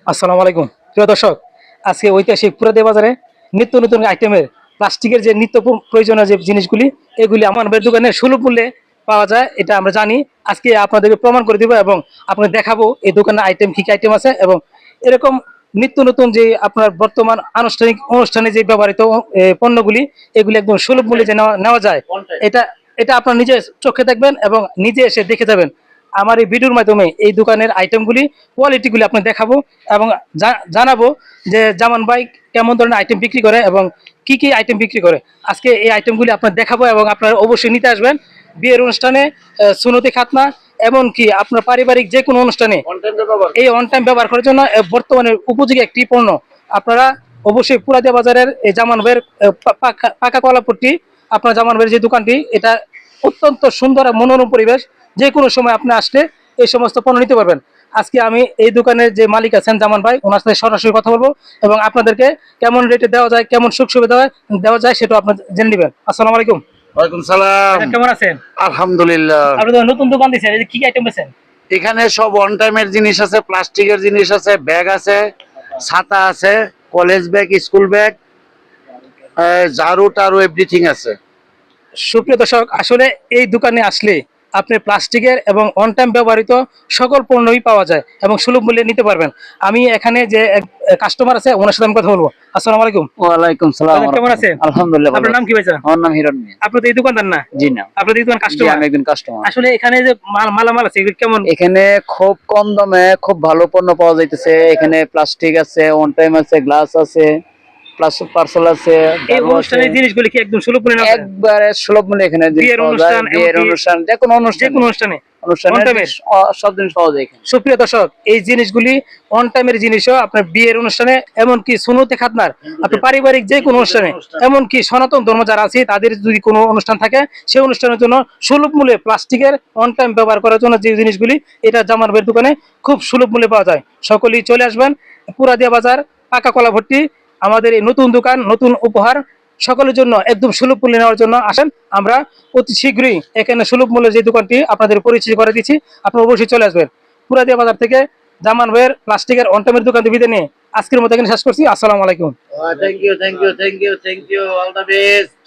আসসালামু আলাইকুম প্রিয় দর্শক, আজকে ঐতিহাসিক পুরাদে বাজারে নিত্য নতুন আইটেমের প্লাস্টিকের যে নিত্য প্রয়োজনীয় যে জিনিসগুলি এগুলি আমাদের দোকানে সুলভ মূল্যে পাওয়া যায়, এটা আমরা জানি। আজকে আপনাদেরকে প্রমাণ করে দিব এবং আপনাদের দেখাবো এই দোকানের আইটেম কি কি আইটেম আছে এবং এরকম নিত্য নতুন যে আপনার বর্তমান আনুষ্ঠানিক অনুষ্ঠানে যে ব্যবহৃত পণ্যগুলি এগুলি একদম সুলভ মূল্যে যে নেওয়া যায়, এটা এটা আপনার নিজে চোখে দেখবেন এবং নিজে এসে দেখে যাবেন। আমার এই ভিডিওর মাধ্যমে এই দোকানের আইটেমগুলি কোয়ালিটিগুলি আপনাকে দেখাবো এবং জানাবো যে জামান ভাই কেমন ধরনের আইটেম বিক্রি করে এবং কি কি আইটেম বিক্রি করে। আজকে এই আইটেমগুলি আপনার দেখাবো এবং আপনারা অবশ্যই নিতে আসবেন বিয়ের অনুষ্ঠানে, সুনতি খাতনা, এমনকি আপনার পারিবারিক যে কোনো অনুষ্ঠানে এই অন টাইম ব্যবহার করার জন্য বর্তমানে উপযোগী একটি পণ্য। আপনারা অবশ্যই পুরাদিয়া বাজারের এই জামান ভাইয়ের পাকা কলাপট্টি, আপনার জামান ভাইয়ের যে দোকানটি, এটা অত্যন্ত সুন্দর আর মনোরম পরিবেশ। যে কোনো সময় আপনি আসলে এই সমস্ত পণ্য নিতে পারবেন। আজকে আমি এই দোকানের যে মালিক আছেন জামান ভাই, ওনার সাথে সরাসরি কথা বলবো এবং আপনাদেরকে কেমন রেটে দেওয়া যায়, কেমন সুখ সুবিধা দেওয়া যায় সেটা আপনার জেনে নেবেন। আসসালামু আলাইকুম। ওয়ালাইকুম সালাম। কেমন আছেন? আলহামদুলিল্লাহ। আপনি তো নতুন দোকান দিয়েছেন, এই যে কি আইটেম বেছেন? এখানে সব অন টাইমের জিনিস আছে, প্লাস্টিকের জিনিস আছে, ব্যাগ আছে, ছাতা আছে, কলেজ ব্যাগ, স্কুল ব্যাগ, ঝাড়ু টারু এভরিথিং আছে। সুপ্রিয় দর্শক, আসলে এই দোকানে আসলে আপনি প্লাস্টিকের এবং অন টাইম ব্যবহৃত সকল পণ্যই পাওয়া যায় এবং সুলভ মূল্যে নিতে পারবেন। আমি এখানে যে কাস্টমার আছে ওনার সাথে আমি কথা বলবো। আসসালামু আলাইকুম। ওয়ালাইকুম সালাম। কেমন আছেন? আলহামদুলিল্লাহ। আপনার নাম কি ভাইজান? আমার নাম হিরণ মিয়া। আপনি তো এই দোকানদার না? জি না। আপনি তো এই দোকান জি, কাস্টমার? আমি একজন কাস্টমার। আসলে এখানে যে মালামাল আছে এগুলো কেমন? এখানে খুব কম দামে খুব ভালো পণ্য পাওয়া যাইতেছে। এখানে প্লাস্টিক আছে, অন টাইম আছে, গ্লাস আছে, পার্সেল আছে, এই ঝাড়ু আছে। অনুষ্ঠানের জিনিসগুলি কি একদম সুলভ মূল্যে নেওয়া যায়? একবারে সুলভ মূল্যে এখানে জিনিস বিয়ের পাওয়া যায়। অনুষ্ঠান, বিয়ের এমনকি অনুষ্ঠান, যে কোনো যে অনুষ্ঠান, কোনো অনুষ্ঠানে অনুষ্ঠানের on time এর? জিনিস, সব জিনিস পাওয়া যায় এখানে। সুপ্রিয় দর্শক, এই জিনিসগুলি অন টাইমের জিনিসও আপনার বিয়ের অনুষ্ঠানে, এমনকি সুন্নতে খাতনার, আপনার পারিবারিক যে কোনো অনুষ্ঠানে, এমনকি সনাতন ধর্ম যারা আছে তাদের যদি কোনো অনুষ্ঠান থাকে সেই অনুষ্ঠানের জন্য সুলভ মূল্যে প্লাস্টিকের অন টাইম ব্যবহার করার জন্য যে জিনিসগুলি, এটা জামান ভাইয়ের দোকানে খুব সুলভ মূল্যে পাওয়া যায়। সকলেই চলে আসবেন পুরাদিয়া বাজার, পাকা কলা ভর্তি আমাদের এই নতুন দোকান, নতুন উপহার সকলের জন্য একদম সুলভ মূল্যে নেওয়ার জন্য আসেন। আমরা অতি শীঘ্রই এখানে সুলভ মূল্যের যে দোকানটি আপনাদের পরিচিত করে দিচ্ছি, আপনারা অবশ্যই চলে আসবেন। পুরাদিয়া বাজার থেকে জামান ভাইয়ের প্লাস্টিকের অন টাইমের দোকান বিদায় নিয়ে আজকের মতো এখানে শেষ করছি। আসসালামু আলাইকুম। Thank you, thank you, thank you, thank you, all the best.